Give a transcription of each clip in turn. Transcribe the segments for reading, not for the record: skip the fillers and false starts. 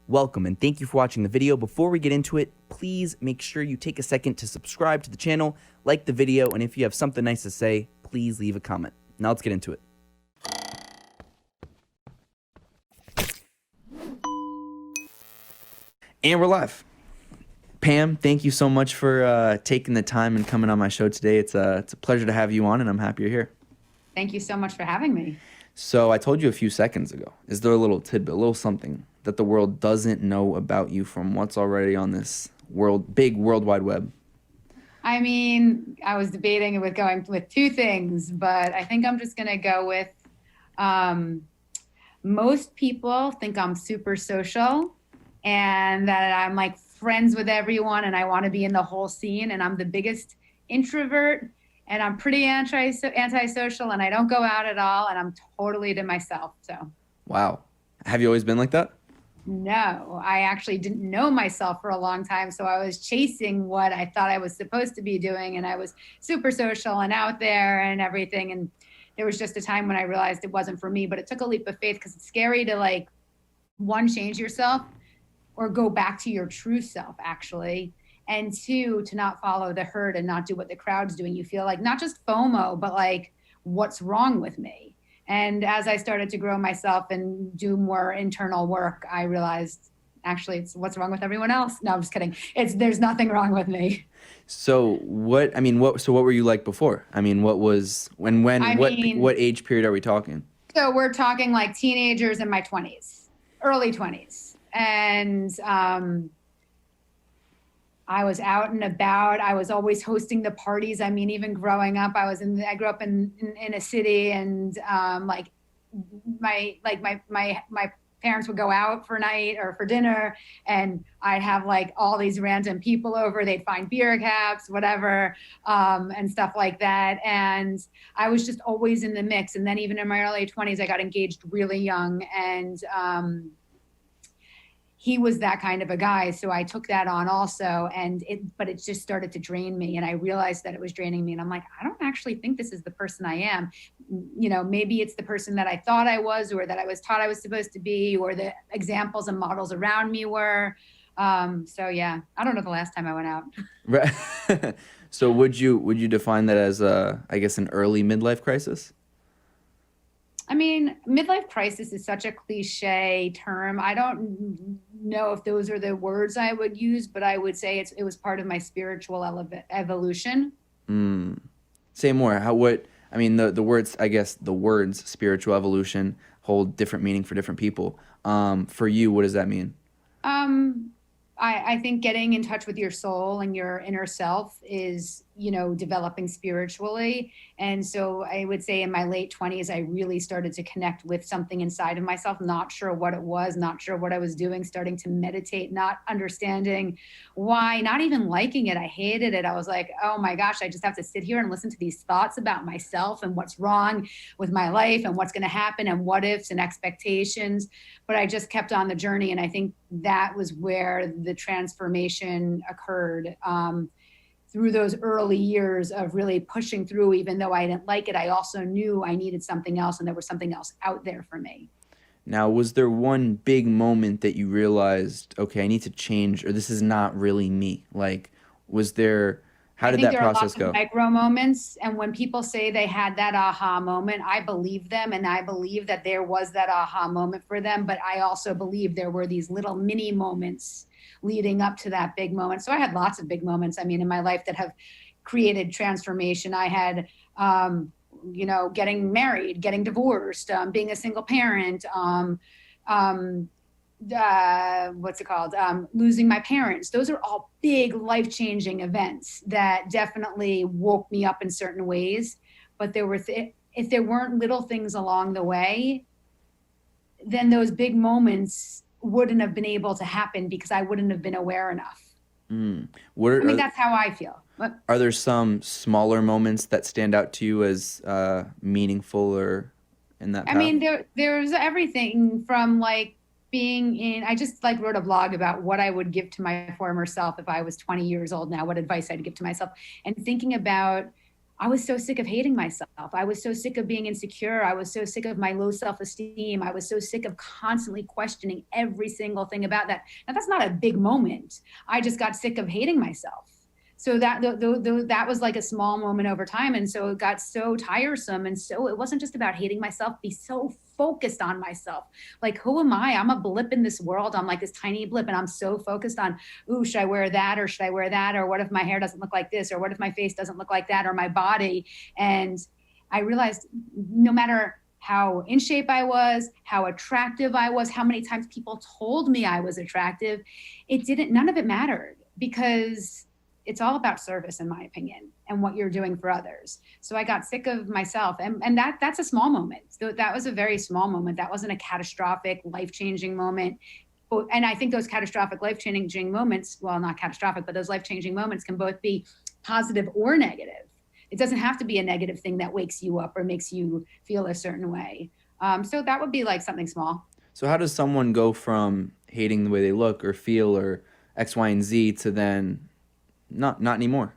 Welcome and thank you for watching the video. Before we get into it, please make sure you take a second to subscribe to the channel, like the video, and if you have something nice to say, please leave a comment. Now let's get into it. And we're live. Pam, thank you so much for taking the time and coming on my show today. It's a pleasure to have you on, and I'm happy you're here. Thank you so much for having me. So I told you a few seconds ago, is there a little tidbit, a little something that the world doesn't know about you from what's already on this big world wide web? I mean, I was debating with going with two things, but I think I'm just going to go with most people think I'm super social and that I'm like friends with everyone and I want to be in the whole scene, and I'm the biggest introvert and I'm pretty antisocial and I don't go out at all and I'm totally to myself. So. Wow. Have you always been like that? No, I actually didn't know myself for a long time. So I was chasing what I thought I was supposed to be doing. And I was super social and out there and everything. And there was just a time when I realized it wasn't for me, but it took a leap of faith because it's scary to like, one, change yourself or go back to your true self, actually. And two, to not follow the herd and not do what the crowd's doing. You feel like not just FOMO, but like, what's wrong with me? And as I started to grow myself and do more internal work, I realized actually it's what's wrong with everyone else. No, I'm just kidding. There's nothing wrong with me. So what were you like before? I mean, what age period are we talking? So we're talking like teenagers in my 20s, early 20s. And I was out and about. I was always hosting the parties. I mean, even growing up, I grew up in a city, and my parents would go out for night or for dinner, and I'd have like all these random people over. They'd find beer caps, whatever, and stuff like that. And I was just always in the mix. And then even in my early 20s, I got engaged really young, and he was that kind of a guy. So I took that on also. But it just started to drain me. And I realized that it was draining me. And I'm like, I don't actually think this is the person I am. You know, maybe it's the person that I thought I was, or that I was taught I was supposed to be, or the examples and models around me were. So yeah, I don't know the last time I went out. Right. So would you define that as I guess an early midlife crisis? I mean, midlife crisis is such a cliche term. I don't know if those are the words I would use, but I would say it was part of my spiritual evolution. Say more. The words, I guess the words spiritual evolution hold different meaning for different people. For you, what does that mean? I think getting in touch with your soul and your inner self is, developing spiritually. And so I would say in my late 20s, I really started to connect with something inside of myself, not sure what it was, not sure what I was doing, starting to meditate, not understanding why, not even liking it. I hated it. I was like, oh my gosh, I just have to sit here and listen to these thoughts about myself and what's wrong with my life and what's going to happen and what ifs and expectations. But I just kept on the journey. And I think that was where the transformation occurred. Through those early years of really pushing through, even though I didn't like it, I also knew I needed something else and there was something else out there for me. Now, was there one big moment that you realized, okay, I need to change, or this is not really me? Like, how did that process go? Micro moments. And when people say they had that aha moment, I believe them. And I believe that there was that aha moment for them. But I also believe there were these little mini moments leading up to that big moment. So I had lots of big moments, in my life that have created transformation. I had, getting married, getting divorced, being a single parent, losing my parents. Those are all big life-changing events that definitely woke me up in certain ways. But if there weren't little things along the way, then those big moments wouldn't have been able to happen because I wouldn't have been aware enough. That's how I feel. Are there some smaller moments that stand out to you as meaningful or in that path? There's everything from like I just like wrote a blog about what I would give to my former self if I was 20 years old now, what advice I'd give to myself, and thinking about I was so sick of hating myself. I was so sick of being insecure. I was so sick of my low self-esteem. I was so sick of constantly questioning every single thing about that. Now, that's not a big moment. I just got sick of hating myself. So that was like a small moment over time. And so it got so tiresome. And so it wasn't just about hating myself, be so focused on myself. Like, who am I? I'm a blip in this world. I'm like this tiny blip. And I'm so focused on, ooh, should I wear that? Or should I wear that? Or what if my hair doesn't look like this? Or what if my face doesn't look like that? Or my body? And I realized no matter how in shape I was, how attractive I was, how many times people told me I was attractive, none of it mattered, because it's all about service, in my opinion, and what you're doing for others. So I got sick of myself, and that's a small moment. So that was a very small moment. That wasn't a catastrophic, life-changing moment. And I think those catastrophic, life-changing moments, well, not catastrophic, but those life-changing moments can both be positive or negative. It doesn't have to be a negative thing that wakes you up or makes you feel a certain way. So that would be like something small. So how does someone go from hating the way they look or feel or X, Y, and Z to then not anymore?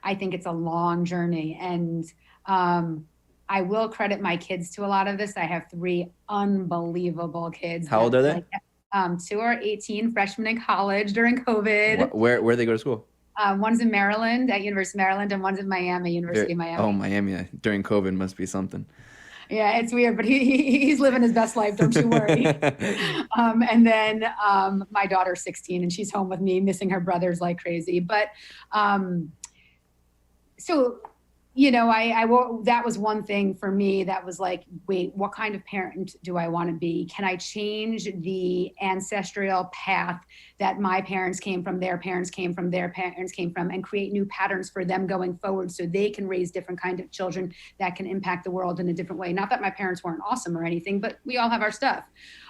I think it's a long journey. And I will credit my kids to a lot of this. I have 3 unbelievable kids. How old are they? 2 are 18, freshmen in college during COVID. Where they go to school? One's in Maryland, at University of Maryland, and one's in Miami, University of Miami. Oh, Miami. During COVID must be something. Yeah, it's weird, but he's living his best life. Don't you worry. And then my daughter's 16 and she's home with me, missing her brothers like crazy. But so, you know, that was one thing for me that was like, wait, what kind of parent do I want to be? Can I change the ancestral path that my parents came from, their parents came from, their parents came from, and create new patterns for them going forward so they can raise different kind of children that can impact the world in a different way? Not that my parents weren't awesome or anything, but we all have our stuff.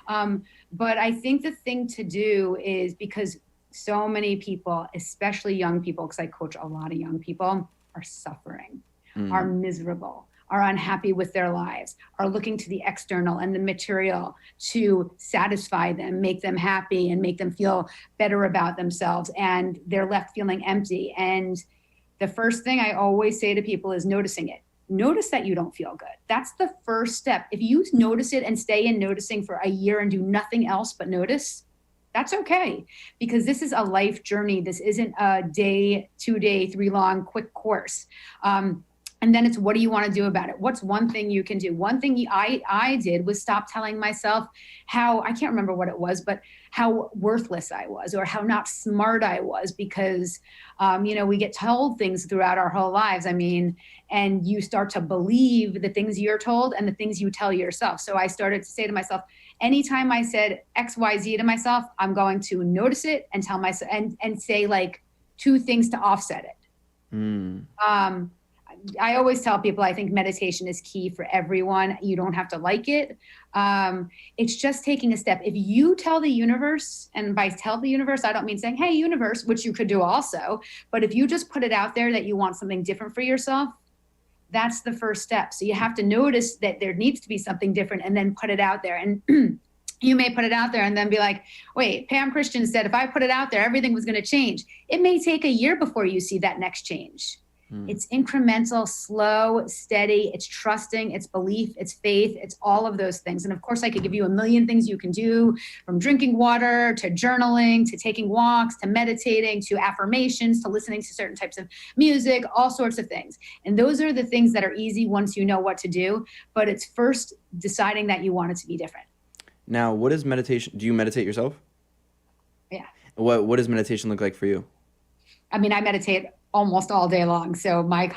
But I think the thing to do is, because so many people, especially young people, because I coach a lot of young people, are suffering, are miserable, are unhappy with their lives, are looking to the external and the material to satisfy them, make them happy, and make them feel better about themselves. And they're left feeling empty. And the first thing I always say to people is noticing it. Notice that you don't feel good. That's the first step. If you notice it and stay in noticing for a year and do nothing else but notice, that's okay, because this is a life journey. This isn't a day, 2 day, 3 long quick course. And then it's, what do you want to do about it? What's one thing you can do? One thing I did was stop telling myself how, I can't remember what it was, but how worthless I was or how not smart I was, because, you know, we get told things throughout our whole lives. I mean, and you start to believe the things you're told and the things you tell yourself. So I started to say to myself, anytime I said X, Y, Z to myself, I'm going to notice it and tell myself and say like 2 things to offset it. I always tell people, I think meditation is key for everyone. You don't have to like it. It's just taking a step. If you tell the universe, and by tell the universe, I don't mean saying, hey, universe, which you could do also, but if you just put it out there that you want something different for yourself, that's the first step. So you have to notice that there needs to be something different and then put it out there. And you may put it out there and then be like, wait, Pam Christian said, if I put it out there, everything was going to change. It may take a year before you see that next change. It's incremental, slow, steady. It's trusting, it's belief, it's faith, it's all of those things. And of course, I could give you a million things you can do, from drinking water to journaling, to taking walks, to meditating, to affirmations, to listening to certain types of music, all sorts of things. And those are the things that are easy once you know what to do. But it's first deciding that you want it to be different. Now, what is meditation? Do you meditate yourself? Yeah. What does meditation look like for you? I mean, I meditate almost all day long. So my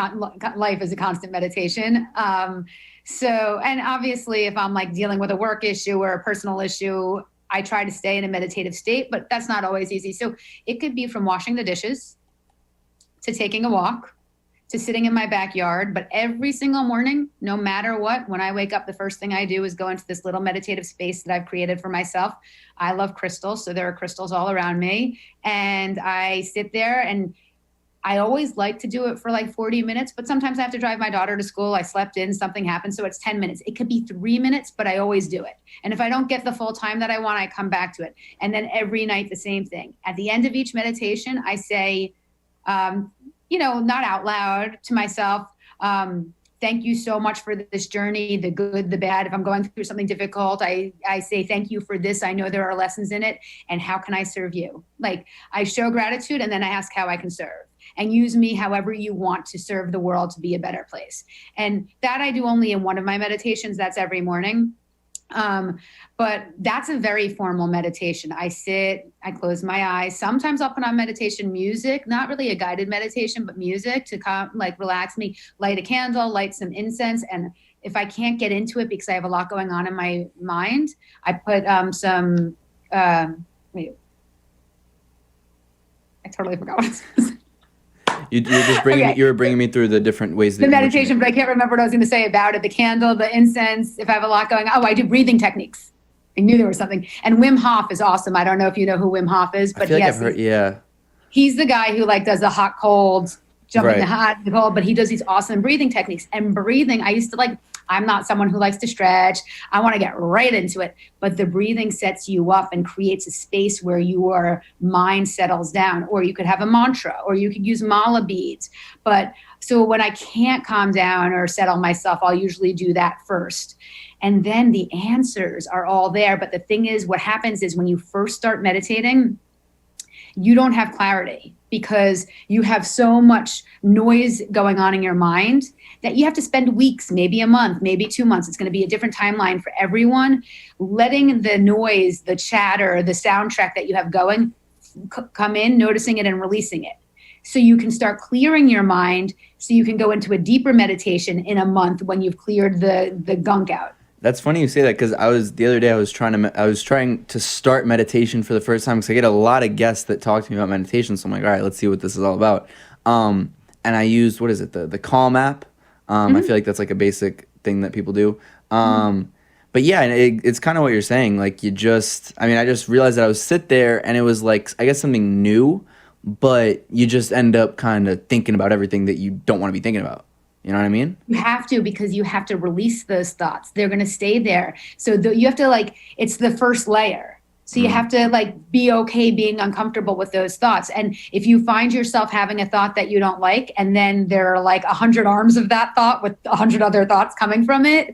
life is a constant meditation. And obviously if I'm like dealing with a work issue or a personal issue, I try to stay in a meditative state, but that's not always easy. So it could be from washing the dishes to taking a walk to sitting in my backyard. But every single morning, no matter what, when I wake up, the first thing I do is go into this little meditative space that I've created for myself. I love crystals. So there are crystals all around me. And I sit there, and I always like to do it for like 40 minutes, but sometimes I have to drive my daughter to school. I slept in, something happened. So it's 10 minutes. It could be 3 minutes, but I always do it. And if I don't get the full time that I want, I come back to it. And then every night, the same thing. At the end of each meditation, I say, not out loud to myself, Thank you so much for this journey, the good, the bad. If I'm going through something difficult, I say thank you for this. I know there are lessons in it. And how can I serve you? Like, I show gratitude and then I ask how I can serve, and use me however you want to serve the world to be a better place. And that I do only in one of my meditations. That's every morning. But that's a very formal meditation. I sit, I close my eyes. Sometimes I'll put on meditation music, not really a guided meditation, but music to like relax me, light a candle, light some incense. And if I can't get into it because I have a lot going on in my mind, I put wait, I totally forgot what it was. You were bringing me through the different ways. The meditation, but I can't remember what I was going to say about it. The candle, the incense, if I have a lot going on. Oh, I do breathing techniques. I knew there was something. And Wim Hof is awesome. I don't know if you know who Wim Hof is, but I feel like I've heard, yeah. He's the guy who like does the hot, cold, jumping the hot, the cold, but he does these awesome breathing techniques. And breathing, I used to like, I'm not someone who likes to stretch. I want to get right into it. But the breathing sets you up and creates a space where your mind settles down. Or you could have a mantra, or you could use mala beads. But so when I can't calm down or settle myself, I'll usually do that first. And then the answers are all there. But the thing is, what happens is when you first start meditating, you don't have clarity because you have so much noise going on in your mind that you have to spend weeks, maybe a month, maybe 2 months. It's going to be a different timeline for everyone. Letting the noise, the chatter, the soundtrack that you have going come in, noticing it and releasing it. So you can start clearing your mind so you can go into a deeper meditation in a month when you've cleared the gunk out. That's funny you say that, because the other day I was trying to start meditation for the first time, because I get a lot of guests that talk to me about meditation. So I'm like, all right, let's see what this is all about. And I used, what is it, the Calm app. I feel like that's like a basic thing that people do. But yeah, it's kind of what you're saying. Like I just realized that I would sit there and it was like, I guess something new, but you just end up kind of thinking about everything that you don't want to be thinking about. You know what I mean? You have to, because you have to release those thoughts. They're going to stay there. So you have to it's the first layer. So you have to be okay being uncomfortable with those thoughts. And if you find yourself having a thought that you don't like, and then there are 100 arms of that thought with 100 other thoughts coming from it,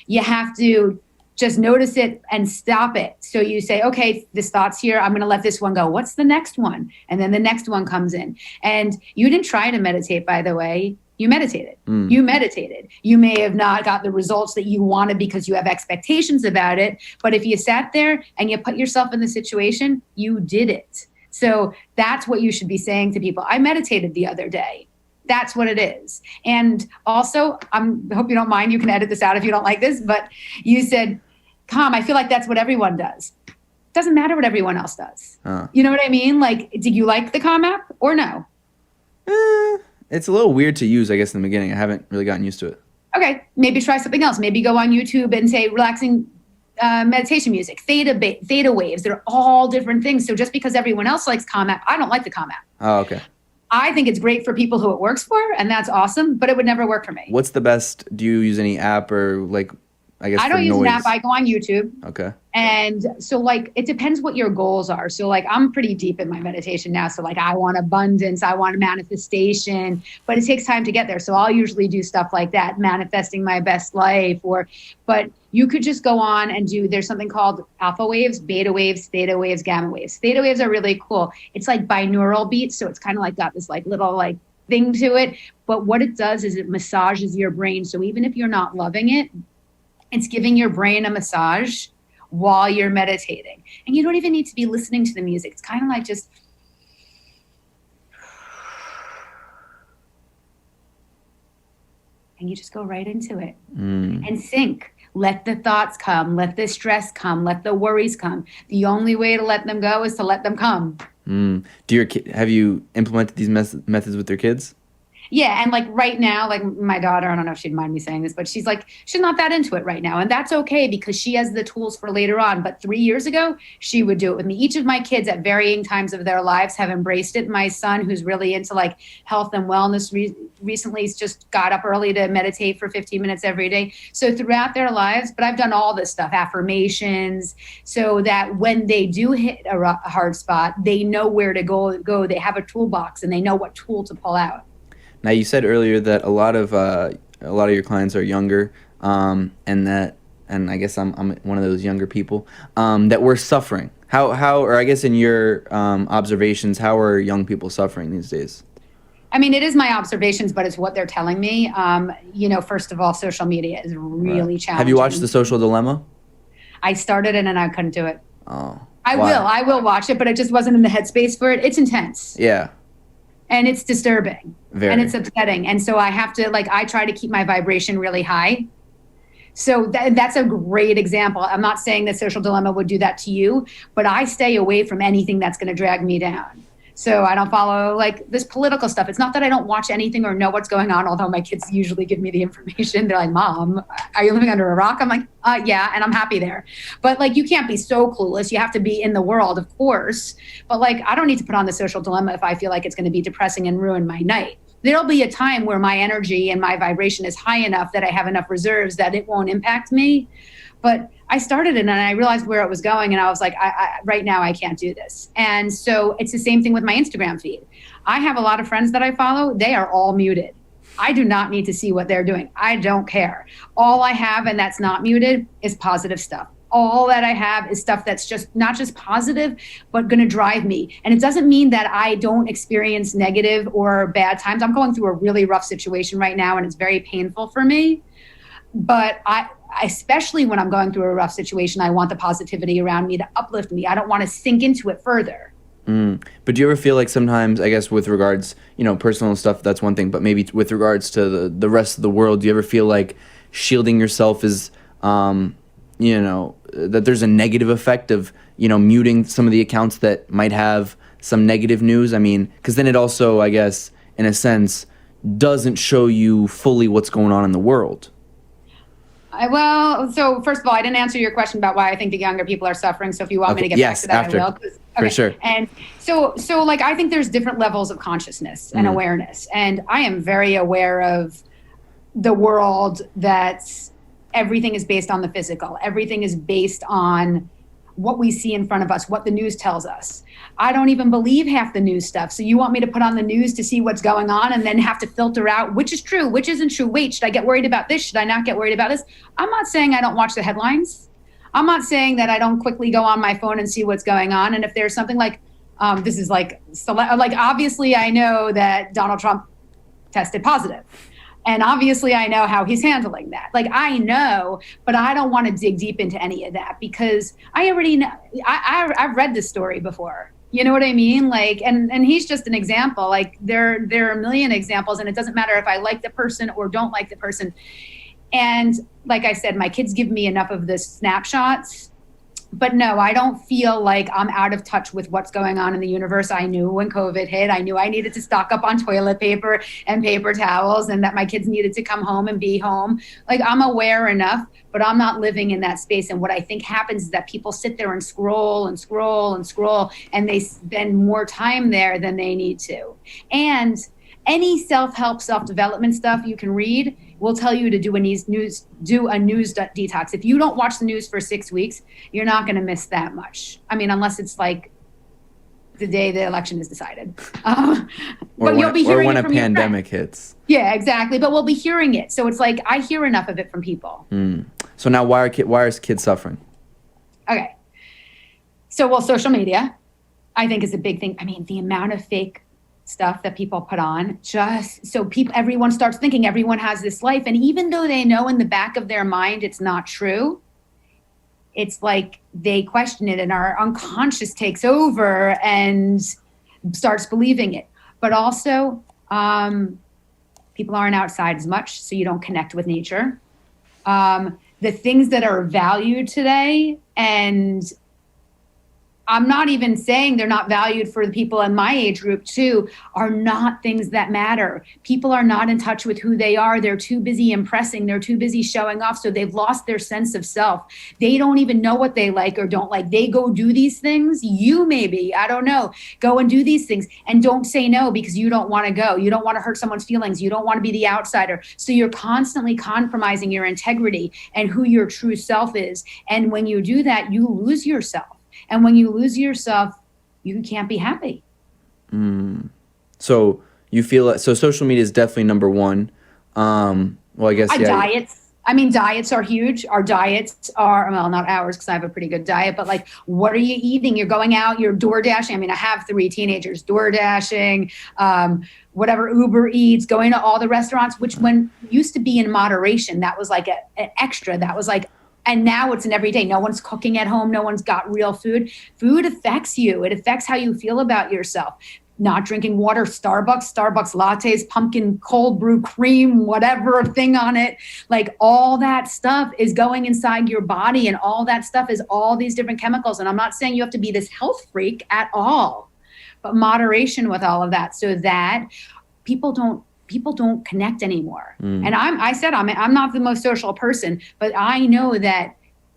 you have to just notice it and stop it. So you say, okay, this thought's here. I'm going to let this one go. What's the next one? And then the next one comes in. And you didn't try to meditate, by the way. You meditated. You meditated. You may have not got the results that you wanted because you have expectations about it. But if you sat there and you put yourself in the situation, you did it. So that's what you should be saying to people. I meditated the other day. That's what it is. And also, I hope you don't mind. You can edit this out if you don't like this. But you said, Calm, I feel like that's what everyone does. It doesn't matter what everyone else does. You know what I mean? Did you like the Calm app or no? It's a little weird to use, I guess, in the beginning. I haven't really gotten used to it. Okay, maybe try something else. Maybe go on YouTube and say relaxing meditation music, theta waves. They're all different things. So just because everyone else likes Calm app, I don't like the Calm app. Oh, okay. I think it's great for people who it works for, and that's awesome, but it would never work for me. What's the best? Do you use any app or I guess I don't use an app. I go on YouTube. Okay. And so it depends what your goals are. So I'm pretty deep in my meditation now. So I want abundance, I want manifestation, but it takes time to get there. So I'll usually do stuff like that, manifesting my best life, but you could just go on and there's something called alpha waves, beta waves, theta waves, gamma waves. Theta waves are really cool. It's like binaural beats. So it's kind of got this little thing to it. But what it does is it massages your brain. So even if you're not loving it, it's giving your brain a massage while you're meditating. And you don't even need to be listening to the music. It's kind of just, and you just go right into it and think. Let the thoughts come. Let the stress come. Let the worries come. The only way to let them go is to let them come. Have you implemented these methods with your kids? Yeah. And right now, my daughter, I don't know if she'd mind me saying this, but she's not that into it right now. And that's okay because she has the tools for later on. But 3 years ago, she would do it with me. Each of my kids at varying times of their lives have embraced it. My son, who's really into health and wellness, recently has just got up early to meditate for 15 minutes every day. So throughout their lives, but I've done all this stuff, affirmations, so that when they do hit a hard spot, they know where to go. They have a toolbox and they know what tool to pull out. Now you said earlier that a lot of your clients are younger, and that, and I guess I'm one of those younger people, that we're suffering. How or I guess in your observations, how are young people suffering these days? I mean, it is my observations, but it's what they're telling me. First of all, social media is Right. really Have you watched The challenging. Social Dilemma? I started it and I couldn't do it. Oh, I why? will. I will watch it, but I just wasn't in the headspace for it. It's intense Yeah, and it's disturbing and it's very. upsetting. And so I have to, like, I try to keep my vibration really high. So that's a great example. I'm not saying that Social Dilemma would do that to you, but I stay away from anything that's going to drag me down. So I don't follow like this political stuff. It's not that I don't watch anything or know what's going on, although my kids usually give me the information. They're like, Mom, are you living under a rock? I'm like, yeah, and I'm happy there. But like, you can't be so clueless. You have to be in the world, of course. But like, I don't need to put on the Social Dilemma if I feel like it's going to be depressing and ruin my night. There'll be a time where my energy and my vibration is high enough that I have enough reserves that it won't impact me. But I started it and I realized where it was going. And I was like, right now, I can't do this. And so it's the same thing with my Instagram feed. I have a lot of friends that I follow. They are all muted. I do not need to see what they're doing. I don't care. All I have, and that's not muted, is positive stuff. All that I have is stuff that's just not just positive, but going to drive me. And it doesn't mean that I don't experience negative or bad times. I'm going through a really rough situation right now, and it's very painful for me. But especially when I'm going through a rough situation, I want the positivity around me to uplift me. I don't want to sink into it further. But do you ever feel like sometimes, I guess with regards, personal stuff, that's one thing, but maybe with regards to the rest of the world, do you ever feel like shielding yourself is, that there's a negative effect of, muting some of the accounts that might have some negative news? I mean, because then it also, I guess, in a sense, doesn't show you fully what's going on in the world. So first of all, I didn't answer your question about why I think the younger people are suffering. So if you want me Okay, to get yes, back to that, after, I will. for Okay. sure. And so like, I think there's different levels of consciousness and awareness. And I am very aware of the world that's everything is based on the physical. Everything is based on what we see in front of us, what the news tells us. I don't even believe half the news stuff. So you want me to put on the news to see what's going on and then have to filter out which is true, which isn't true. Wait, should I get worried about this? Should I not get worried about this? I'm not saying I don't watch the headlines. I'm not saying that I don't quickly go on my phone and see what's going on. And if there's something like, this is like obviously I know that Donald Trump tested positive. And obviously I know how he's handling that. Like, I know, but I don't want to dig deep into any of that because I already know. I've read this story before. You know what I mean? Like, and he's just an example. Like, there are a million examples, and it doesn't matter if I like the person or don't like the person. And like I said, my kids give me enough of the snapshots. But no, I don't feel like I'm out of touch with what's going on in the universe. I knew when COVID hit, I knew I needed to stock up on toilet paper and paper towels and that my kids needed to come home and be home. Like, I'm aware enough, but I'm not living in that space. And what I think happens is that people sit there and scroll and scroll and scroll, and they spend more time there than they need to. And any self-help, self-development stuff you can read will tell you to do a news detox. If you don't watch the news for 6 weeks, you're not going to miss that much. I mean, unless it's like the day the election is decided. But you'll be hearing or when it a from your pandemic friends. hits. Yeah, exactly. But we'll be hearing it. So it's like, I hear enough of it from people. So now why are kids suffering? Okay. So, well, social media, I think, is a big thing. I mean, the amount of fake stuff that people put on, just so everyone starts thinking everyone has this life. And even though they know in the back of their mind it's not true, it's like they question it and our unconscious takes over and starts believing it. But also, people aren't outside as much, so you don't connect with nature. The things that are valued today, and I'm not even saying they're not valued for the people in my age group too, are not things that matter. People are not in touch with who they are. They're too busy impressing. They're too busy showing off. So they've lost their sense of self. They don't even know what they like or don't like. They go do these things. You maybe, I don't know, go and do these things and don't say no because you don't want to go. You don't want to hurt someone's feelings. You don't want to be the outsider. So you're constantly compromising your integrity and who your true self is. And when you do that, you lose yourself. And when you lose yourself, you can't be happy. So You feel like, so social media is definitely number one. Well, I guess, yeah. Diets. I mean, diets are huge. Our diets are, well, not ours because I have a pretty good diet, but like, what are you eating? You're going out, you're door dashing. I mean, I have 3 teenagers, door dashing, whatever, Uber Eats, going to all the restaurants, which when used to be in moderation, that was like an extra. That was like, and now it's an everyday. No one's cooking at home. No one's got real food. Food affects you. It affects how you feel about yourself. Not drinking water, Starbucks lattes, pumpkin cold brew cream, whatever thing on it. Like all that stuff is going inside your body, and all that stuff is all these different chemicals. And I'm not saying you have to be this health freak at all, but moderation with all of that so that people don't connect anymore. And I'm not the most social person, but I know that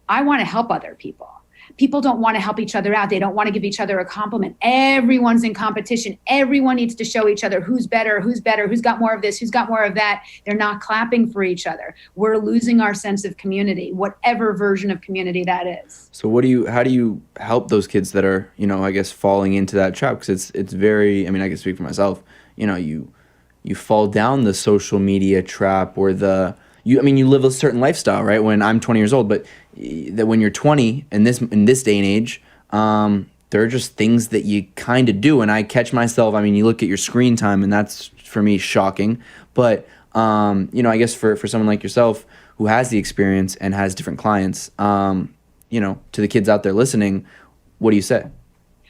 I want to help other people. People don't want to help each other out. They don't want to give each other a compliment. Everyone's in competition. Everyone needs to show each other who's better, who's got more of this, who's got more of that. They're not clapping for each other. We're losing our sense of community, whatever version of community that is. So how do you help those kids that are, I guess, falling into that trap? Because it's very, I mean, I can speak for myself, you fall down the social media trap or you live a certain lifestyle, right? When I'm 20 years old, but that when you're 20 in this day and age, there are just things that you kind of do. And I catch myself, you look at your screen time and that's for me shocking. But, I guess for someone like yourself who has the experience and has different clients, to the kids out there listening, what do you say?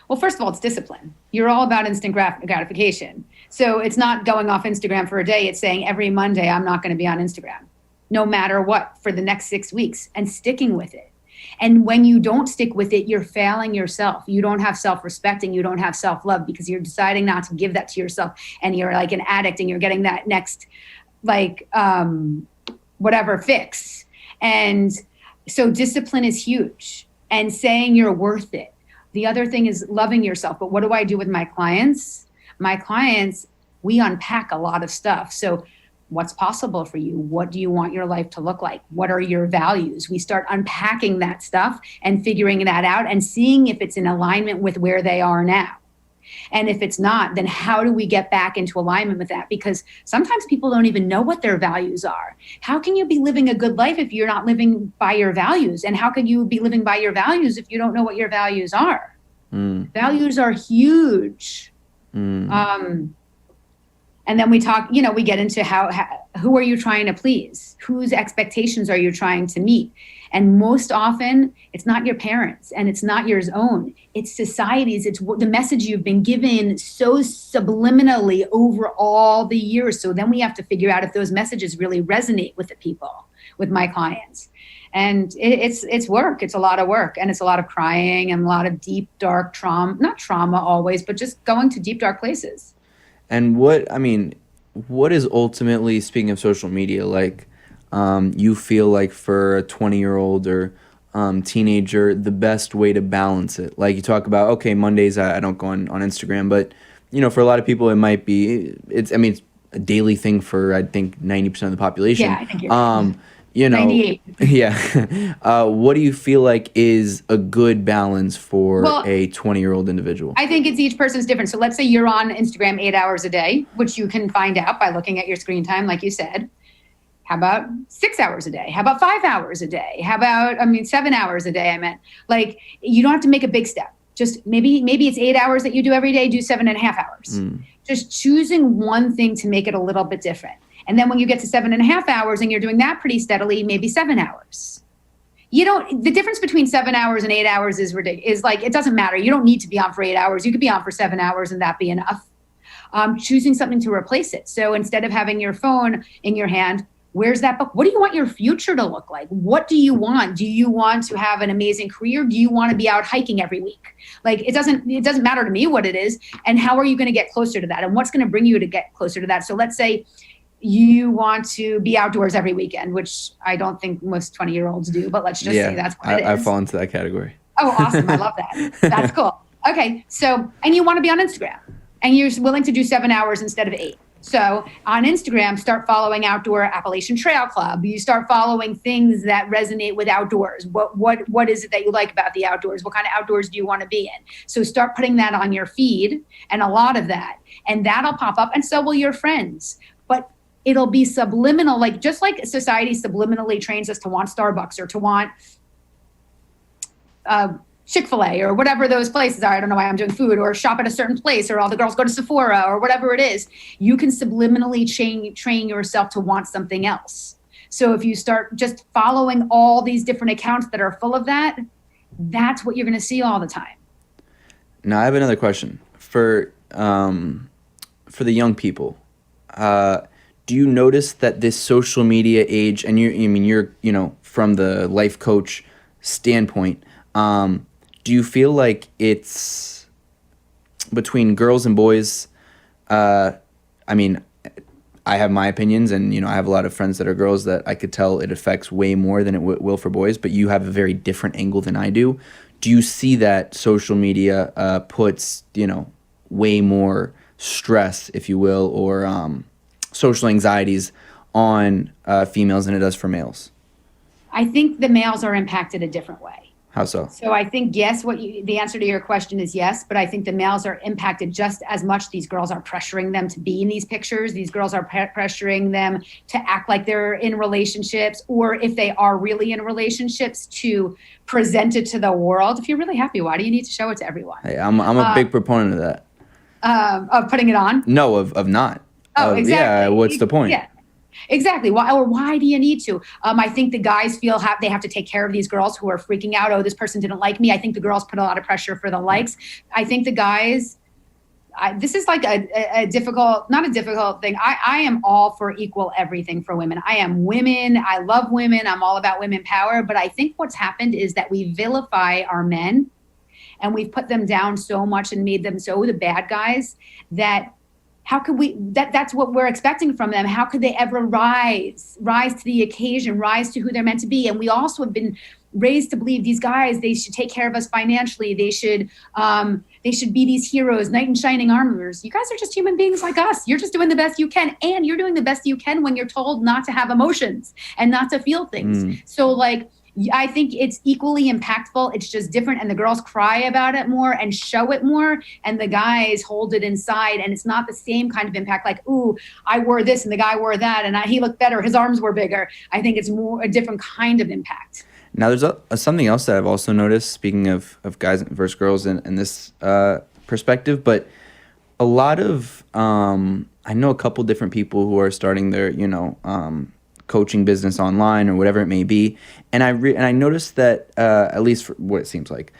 Well, first of all, it's discipline. You're all about instant gratification. So it's not going off Instagram for a day. It's saying every Monday, I'm not going to be on Instagram, no matter what, for the next 6 weeks, and sticking with it. And when you don't stick with it, you're failing yourself. You don't have self-respect and you don't have self-love because you're deciding not to give that to yourself. And you're like an addict and you're getting that next, whatever fix. And so discipline is huge, and saying you're worth it. The other thing is loving yourself. But what do I do with my clients? My clients, we unpack a lot of stuff. So what's possible for you? What do you want your life to look like? What are your values? We start unpacking that stuff and figuring that out and seeing if it's in alignment with where they are now. And if it's not, then how do we get back into alignment with that? Because sometimes people don't even know what their values are. How can you be living a good life if you're not living by your values? And how can you be living by your values if you don't know what your values are? Values are huge. And then we talk, we get into who are you trying to please? Whose expectations are you trying to meet? And most often, it's not your parents and it's not yours own. It's society's. It's the message you've been given so subliminally over all the years. So then we have to figure out if those messages really resonate with the people, with my clients. And it's work. It's a lot of work. And it's a lot of crying and a lot of deep, dark trauma. Not trauma always, but just going to deep, dark places. And what is ultimately, speaking of social media, you feel like for a 20-year-old or teenager, the best way to balance it? Like you talk about, okay, Mondays I don't go on Instagram, but for a lot of people it might be, it's a daily thing for I think 90% of the population. Yeah, I think you're right. 98. Yeah. What do you feel like is a good balance for a 20-year-old individual? I think it's each person's different. So let's say you're on Instagram 8 hours a day, which you can find out by looking at your screen time, like you said. How about 6 hours a day? How about 5 hours a day? How about, 7 hours a day, I meant. You don't have to make a big step. Just maybe it's 8 hours that you do every day, do 7.5 hours. Just choosing one thing to make it a little bit different. And then when you get to 7.5 hours and you're doing that pretty steadily, maybe 7 hours. The difference between 7 hours and 8 hours is ridiculous. It doesn't matter. You don't need to be on for 8 hours. You could be on for 7 hours and that be enough. Choosing something to replace it. So instead of having your phone in your hand, where's that book? What do you want your future to look like? What do you want? Do you want to have an amazing career? Do you want to be out hiking every week? It doesn't matter to me what it is. And how are you going to get closer to that? And what's going to bring you to get closer to that? So let's say you want to be outdoors every weekend, which I don't think most 20-year-olds do, but let's just say that's what it is. I fall into that category. Oh, awesome. I love that. That's cool. Okay. So, and you want to be on Instagram and you're willing to do 7 hours instead of 8. So on Instagram, start following Outdoor Appalachian Trail Club. You start following things that resonate with outdoors. What is it that you like about the outdoors? What kind of outdoors do you want to be in? So start putting that on your feed, and a lot of that. and that'll pop up, and so will your friends. But it'll be subliminal, like just like society subliminally trains us to want Starbucks or to want Chick-fil-A or whatever those places are. I don't know why I'm doing food, or shop at a certain place, or all the girls go to Sephora or whatever it is. You can subliminally train yourself to want something else. So if you start just following all these different accounts that are full of that, that's what you're going to see all the time. Now I have another question for the young people. Do you notice that this social media age, and you're from the life coach standpoint, do you feel like it's between girls and boys? I have my opinions, and I have a lot of friends that are girls that I could tell it affects way more than it will for boys, but you have a very different angle than I do. Do you see that social media puts way more stress, if you will, or social anxieties on females than it does for males? I think the males are impacted a different way. How so? So I think, yes, the answer to your question is yes, but I think the males are impacted just as much. These girls are pressuring them to be in these pictures. These girls are pressuring them to act like they're in relationships, or if they are really in relationships, to present it to the world. If you're really happy, why do you need to show it to everyone? Hey, I'm a big proponent of that. Of putting it on? No, of not. Exactly. Yeah, what's the point? Yeah. Exactly. Why do you need to? I think the guys feel they have to take care of these girls who are freaking out. Oh, this person didn't like me. I think the girls put a lot of pressure for the likes. I think the guys, this is like not a difficult thing. I am all for equal everything for women. I am women. I love women. I'm all about women power. But I think what's happened is that we vilify our men, and we've put them down so much and made them so the bad guys that how could that's what we're expecting from them. How could they ever rise to the occasion, rise to who they're meant to be? And we also have been raised to believe these guys, they should take care of us financially. They should be these heroes, knight in shining armors. You guys are just human beings like us. You're just doing the best you can. And you're doing the best you can when you're told not to have emotions and not to feel things. So I think it's equally impactful. It's just different. And the girls cry about it more and show it more. And the guys hold it inside. And it's not the same kind of impact like, ooh, I wore this and the guy wore that. And he looked better. His arms were bigger. I think it's more a different kind of impact. Now, there's something else that I've also noticed, speaking of guys versus girls in this perspective, but a lot of, I know a couple different people who are starting their, coaching business online or whatever it may be, and I noticed that at least for what it seems like,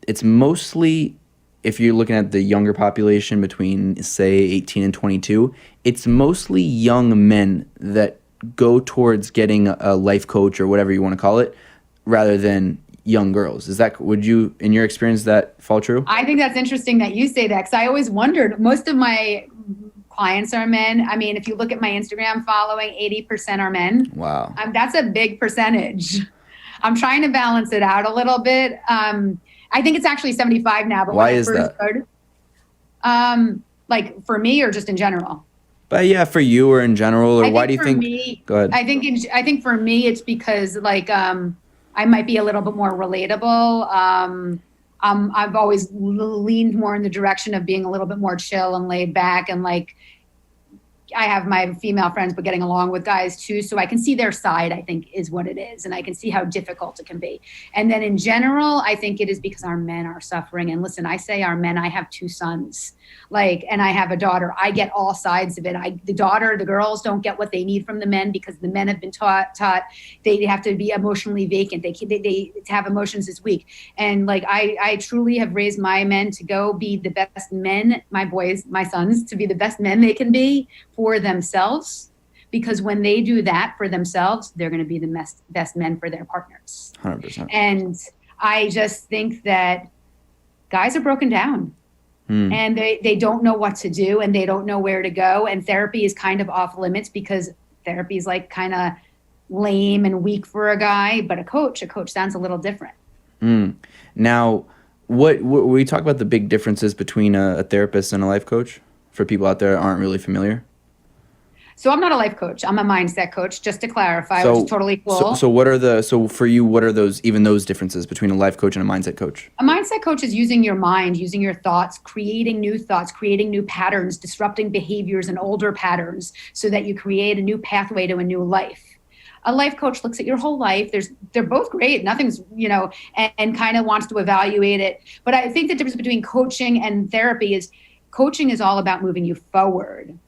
it's mostly, if you're looking at the younger population between say 18 and 22, it's mostly young men that go towards getting a life coach or whatever you want to call it, rather than young girls. Would you, in your experience, that fall true? I think that's interesting that you say that, because I always wondered, most of my clients are men. I mean, if you look at my Instagram following, 80% are men. Wow. That's a big percentage. I'm trying to balance it out a little bit. I think it's actually 75 now. But why is that? Like for me or just in general? But yeah, for you or in general, or why do you think? Go ahead. I think for me, it's because I might be a little bit more relatable. I've always leaned more in the direction of being a little bit more chill and laid back, and I have my female friends, but getting along with guys too. So I can see their side, I think, is what it is. And I can see how difficult it can be. And then in general, I think it is because our men are suffering. And listen, I say our men, I have 2 sons, and I have a daughter. I get all sides of it. The girls don't get what they need from the men, because the men have been taught they have to be emotionally vacant. They to have emotions is weak. And I truly have raised my men to go be the best men, my boys, my sons, to be the best men they can be for themselves, because when they do that for themselves, they're going to be the best men for their partners. 100%. And I just think that guys are broken down. And they don't know what to do, and they don't know where to go. And therapy is kind of off limits, because therapy is kind of lame and weak for a guy. But a coach sounds a little different. Now, what we talk about the big differences between a therapist and a life coach for people out there that aren't really familiar? So I'm not a life coach. I'm a mindset coach, just to clarify, which is So, totally cool. so for you, what are those differences between a life coach and a mindset coach? A mindset coach is using your mind, using your thoughts, creating new patterns, disrupting behaviors and older patterns so that you create a new pathway to a new life. A life coach looks at your whole life. They're both great. Nothing's, and kind of wants to evaluate it. But I think the difference between coaching and therapy is coaching is all about moving you forward.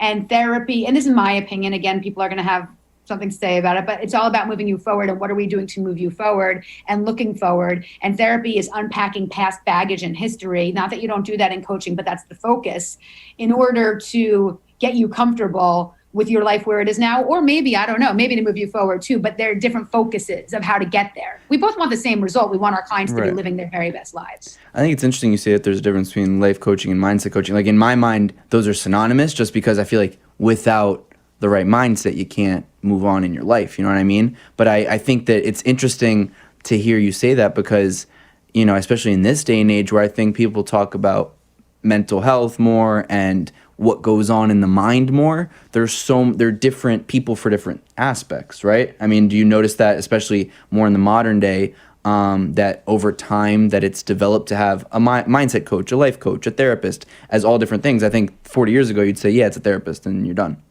And therapy, and this is my opinion, again, people are going to have something to say about it, but it's all about moving you forward and what are we doing to move you forward and looking forward. And therapy is unpacking past baggage and history. Not that you don't do that in coaching, but that's the focus in order to get you comfortable with your life where it is now, or maybe, I don't know, maybe to move you forward too, but there are different focuses of how to get there. We both want the same result. We want our clients to be living their very best lives. I think it's interesting you say that there's a difference between life coaching and mindset coaching. Like in my mind, those are synonymous just because I feel like without the right mindset, you can't move on in your life. You know what I mean? But I think that it's interesting to hear you say that because, especially in this day and age where I think people talk about mental health more and what goes on in the mind more, they're different people for different aspects, right? I mean, do you notice that, especially more in the modern day, that over time that it's developed to have a mindset coach, a life coach, a therapist as all different things? I think 40 years ago, you'd say, yeah, it's a therapist and you're done.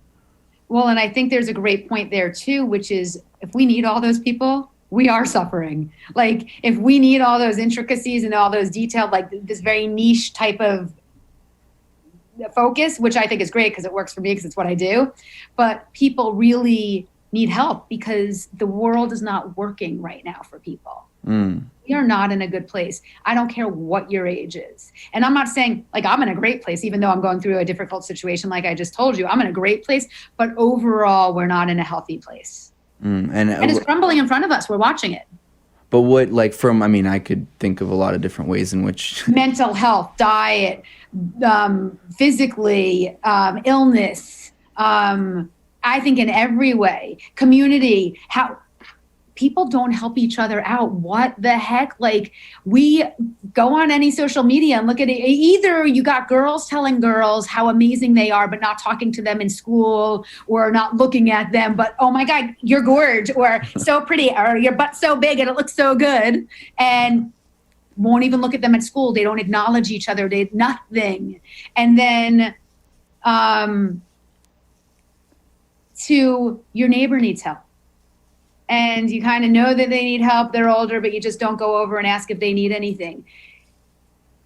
Well, and I think there's a great point there too, which is if we need all those people, we are suffering. Like if we need all those intricacies and all those detailed, like this very niche type of focus, which I think is great because it works for me because it's what I do. But people really need help because the world is not working right now for people. We are not in a good place. I don't care what your age is. And I'm not saying like I'm in a great place, even though I'm going through a difficult situation like I just told you. I'm in a great place, but overall, we're not in a healthy place. And it's crumbling in front of us. We're watching it. But what, like I could think of a lot of different ways in which... Mental health, diet, physically, illness, I think in every way, community, how people don't help each other out. What the heck? Like we go on any social media and look at it. Either you got girls telling girls how amazing they are, but not talking to them in school or not looking at them, but, oh my God, you're gorgeous or so pretty or your butt's so big and it looks so good. And won't even look at them at school. They don't acknowledge each other. They nothing. And then to your neighbor needs help. And you kind of know that they need help. They're older, but you just don't go over and ask if they need anything.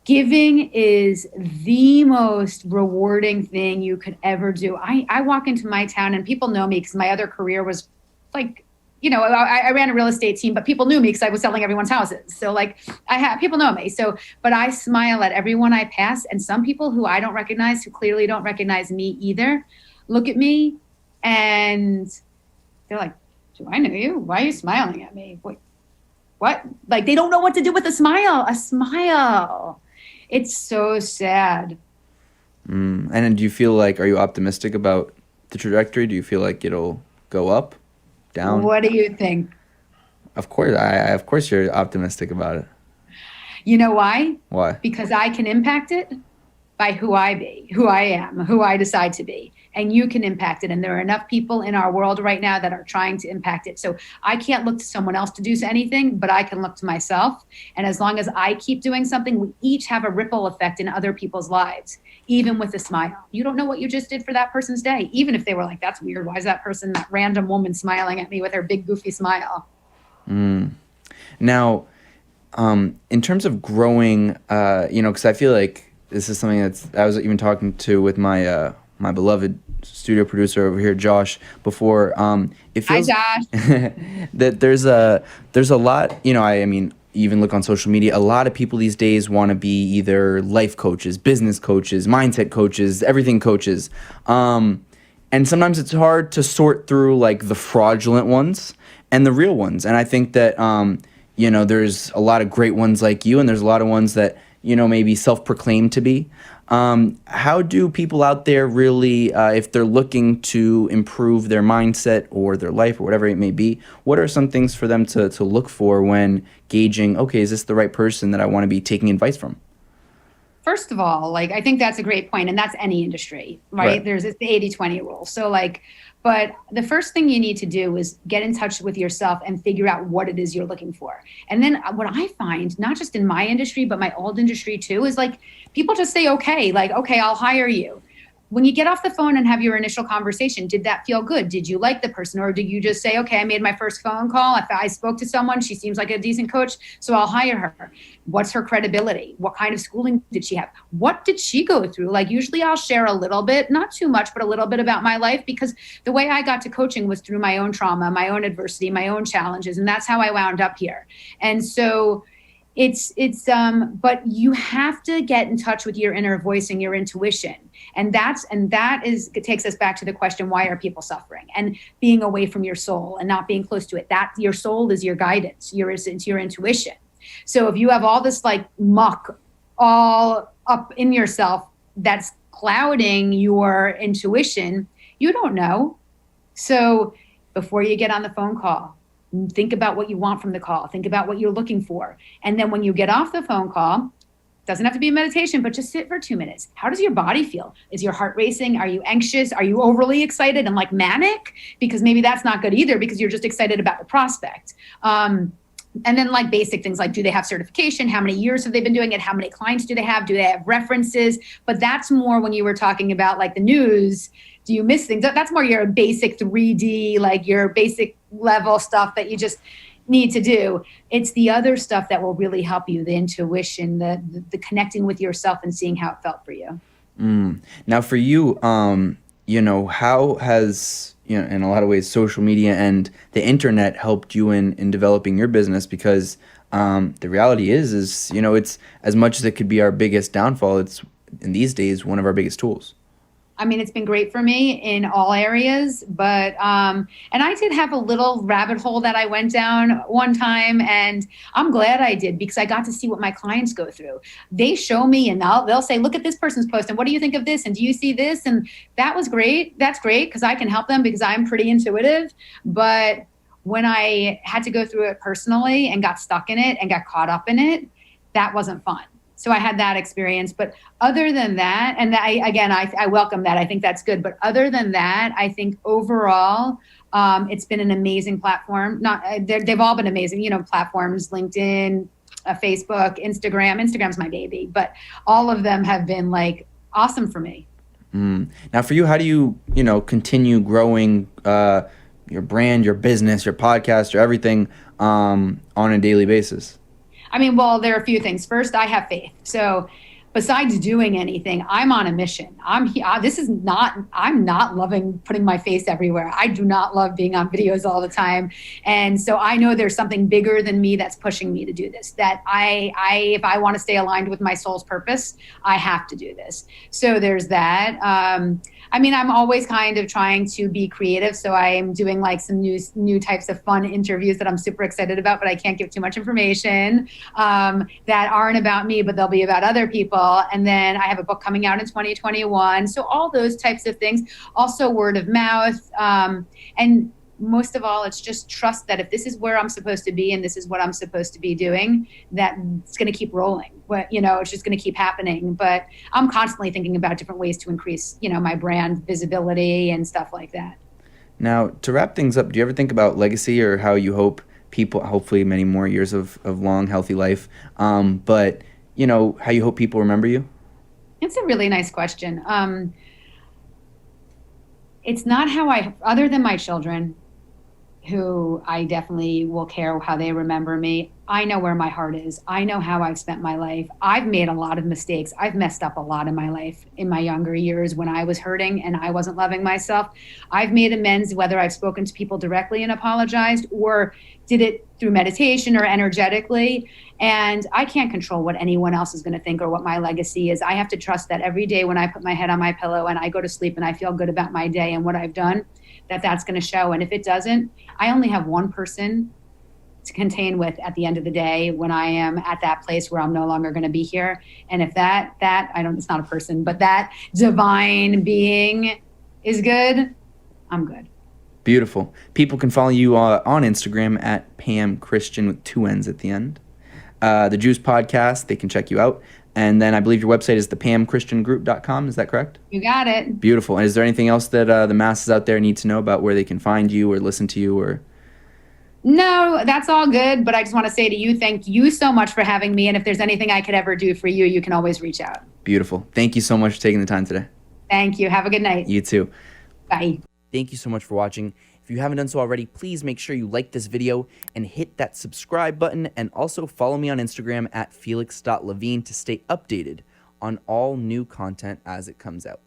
Giving is the most rewarding thing you could ever do. I walk into my town and people know me because my other career was like, I ran a real estate team, but people knew me because I was selling everyone's houses. So like people know me. So, but I smile at everyone I pass. And some people who I don't recognize, who clearly don't recognize me either, look at me and they're like, do I know you? Why are you smiling at me? Wait, what? Like they don't know what to do with a smile. A smile. It's so sad. And do you feel like, are you optimistic about the trajectory? Do you feel like it'll go up, down? What do you think? Of course you're optimistic about it. You know why? Why? Because I can impact it by who I am, who I decide to be. And you can impact it. And there are enough people in our world right now that are trying to impact it. So I can't look to someone else to do anything, but I can look to myself. And as long as I keep doing something, we each have a ripple effect in other people's lives, even with a smile. You don't know what you just did for that person's day, even if they were like, that's weird. Why is that random woman smiling at me with her big goofy smile? Now, in terms of growing, because I feel like this is something I was even talking to with my my beloved studio producer over here, Josh, before. It feels Hi, Josh. that there's a lot, I mean, even look on social media, a lot of people these days want to be either life coaches, business coaches, mindset coaches, everything coaches. And sometimes it's hard to sort through like the fraudulent ones and the real ones. And I think that, there's a lot of great ones like you, and there's a lot of ones that, maybe self-proclaimed to be. How do people out there really, if they're looking to improve their mindset or their life or whatever it may be, what are some things for them to look for when gauging, okay, is this the right person that I want to be taking advice from? First of all, like, I think that's a great point, and that's any industry, right? Right. There's the 80-20 rule. So like, but the first thing you need to do is get in touch with yourself and figure out what it is you're looking for. And then what I find, not just in my industry, but my old industry too, is like people just say, okay, like, okay, I'll hire you. When you get off the phone and have your initial conversation, did that feel good? Did you like the person? Or did you just say, okay, I made my first phone call. If I spoke to someone, she seems like a decent coach, so I'll hire her. What's her credibility? What kind of schooling did she have? What did she go through? Like, usually I'll share a little bit, not too much, but a little bit about my life, because the way I got to coaching was through my own trauma, my own adversity, my own challenges. And that's how I wound up here. And so but you have to get in touch with your inner voice and your intuition. And it takes us back to the question, why are people suffering? And being away from your soul and not being close to it. That your soul is your guidance, it's your intuition. So if you have all this like muck all up in yourself that's clouding your intuition, you don't know. So before you get on the phone call, think about what you want from the call. Think about what you're looking for. And then when you get off the phone call, doesn't have to be a meditation, but just sit for 2 minutes. How does your body feel? Is your heart racing? Are you anxious? Are you overly excited and like manic? Because maybe that's not good either, because you're just excited about the prospect. And then like basic things like, do they have certification? How many years have they been doing it? How many clients do they have? Do they have references? But that's more when you were talking about like the news. Do you miss things? That's more your basic 3D, like your basic level stuff that you just need to do. It's the other stuff that will really help you, the intuition, the connecting with yourself and seeing how it felt for you. Now for you, how has, in a lot of ways, social media and the internet helped you in developing your business? Because the reality is, it's, as much as it could be our biggest downfall, it's in these days one of our biggest tools. I mean, it's been great for me in all areas, but, and I did have a little rabbit hole that I went down one time, and I'm glad I did, because I got to see what my clients go through. They show me and they'll say, look at this person's post, and what do you think of this? And do you see this? And that was great. That's great, because I can help them because I'm pretty intuitive. But when I had to go through it personally and got stuck in it and got caught up in it, that wasn't fun. So I had that experience. But other than that, and I welcome that. I think that's good. But other than that, I think overall, it's been an amazing platform. They've all been amazing, platforms, LinkedIn, Facebook, Instagram. Instagram's my baby. But all of them have been like awesome for me. Now for you, how do you, continue growing your brand, your business, your podcast, your everything on a daily basis? I mean, well, there are a few things. First, I have faith. So besides doing anything, I'm on a mission. I'm not loving putting my face everywhere. I do not love being on videos all the time. And so I know there's something bigger than me that's pushing me to do this, that if I want to stay aligned with my soul's purpose, I have to do this. So there's that. I'm always kind of trying to be creative. So I'm doing like some new types of fun interviews that I'm super excited about, but I can't give too much information that aren't about me, but they'll be about other people. And then I have a book coming out in 2021. So all those types of things, also word of mouth. And most of all, it's just trust that if this is where I'm supposed to be and this is what I'm supposed to be doing, that it's going to keep rolling. But, it's just going to keep happening. But I'm constantly thinking about different ways to increase, my brand visibility and stuff like that. Now, to wrap things up, do you ever think about legacy or how you hope people, hopefully many more years of long, healthy life, but, how you hope people remember you? It's a really nice question. It's not how other than my children, who I definitely will care how they remember me. I know where my heart is. I know how I've spent my life. I've made a lot of mistakes. I've messed up a lot in my life in my younger years when I was hurting and I wasn't loving myself. I've made amends, whether I've spoken to people directly and apologized or did it through meditation or energetically. And I can't control what anyone else is going to think or what my legacy is. I have to trust that every day when I put my head on my pillow and I go to sleep and I feel good about my day and what I've done, that's going to show. And if it doesn't, I only have one person to contain with at the end of the day when I am at that place where I'm no longer going to be here. And if it's not a person, but that divine being is good, I'm good. Beautiful. People can follow you on Instagram at Pam Christian with 2 N's at the end. The Juice Podcast, they can check you out. And then I believe your website is the pamchristiangroup.com. Is that correct? You got it. Beautiful. And is there anything else that the masses out there need to know about where they can find you or listen to you or? No, that's all good. But I just want to say to you, thank you so much for having me. And if there's anything I could ever do for you, you can always reach out. Beautiful. Thank you so much for taking the time today. Thank you. Have a good night. You too. Bye. Thank you so much for watching. If you haven't done so already, please make sure you like this video and hit that subscribe button, and also follow me on Instagram at felix.levine to stay updated on all new content as it comes out.